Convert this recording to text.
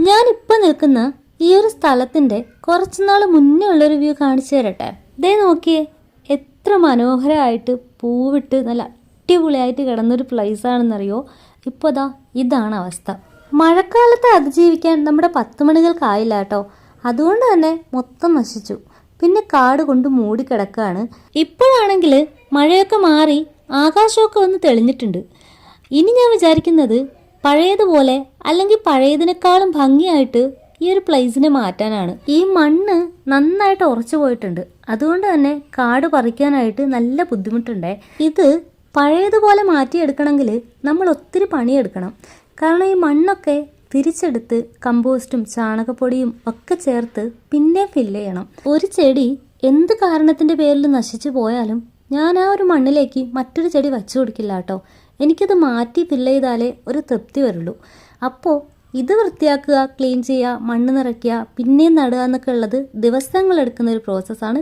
ഞാനിപ്പോൾ നിൽക്കുന്ന ഈ ഒരു സ്ഥലത്തിൻ്റെ കുറച്ചുനാൾ മുന്നേ ഉള്ളൊരു വ്യൂ കാണിച്ചു തരട്ടെ. ദേ നോക്കിയേ, എത്ര മനോഹരമായിട്ട് പൂവിട്ട് നല്ല അടിപൊളിയായിട്ട് കിടന്നൊരു പ്ലേസ് ആണെന്നറിയോ. ഇപ്പോൾ ഇതാണ് അവസ്ഥ. മഴക്കാലത്തെ അതിജീവിക്കാൻ നമ്മുടെ 10 മണികൾക്കായില്ല കേട്ടോ. അതുകൊണ്ട് തന്നെ മൊത്തം നശിച്ചു. പിന്നെ കാട് കൊണ്ട് മൂടിക്കിടക്കുകയാണ്. ഇപ്പോഴാണെങ്കിൽ മഴയൊക്കെ മാറി ആകാശമൊക്കെ ഒന്ന് തെളിഞ്ഞിട്ടുണ്ട്. ഇനി ഞാൻ വിചാരിക്കുന്നത് പഴയതുപോലെ അല്ലെങ്കിൽ പഴയതിനേക്കാളും ഭംഗിയായിട്ട് ഈ ഒരു പ്ലേസിനെ മാറ്റാനാണ്. ഈ മണ്ണ് നന്നായിട്ട് ഉറച്ചു പോയിട്ടുണ്ട്. അതുകൊണ്ട് തന്നെ കാട് പറിക്കാനായിട്ട് നല്ല ബുദ്ധിമുട്ടുണ്ടേ. ഇത് പഴയതുപോലെ മാറ്റിയെടുക്കണമെങ്കിൽ നമ്മൾ ഒത്തിരി പണിയെടുക്കണം. കാരണം ഈ മണ്ണൊക്കെ തിരിച്ചെടുത്ത് കമ്പോസ്റ്റും ചാണകപ്പൊടിയും ഒക്കെ ചേർത്ത് പിന്നെ ഫില്ല് ചെയ്യണം. ഒരു ചെടി എന്ത് കാരണത്തിൻ്റെ പേരിൽ നശിച്ചു പോയാലും ഞാൻ ആ ഒരു മണ്ണിലേക്ക് മറ്റൊരു ചെടി വച്ചു കൊടുക്കില്ല കേട്ടോ. എനിക്കത് മാറ്റി ഫില്ല് ചെയ്താലേ ഒരു തൃപ്തി വരുള്ളൂ. അപ്പോൾ ഇത് വൃത്തിയാക്കുക, ക്ലീൻ ചെയ്യുക, മണ്ണ് നിറയ്ക്കുക, പിന്നെയും നടുക എന്നൊക്കെ ഉള്ളത് ദിവസങ്ങളെടുക്കുന്ന ഒരു പ്രോസസ്സാണ്.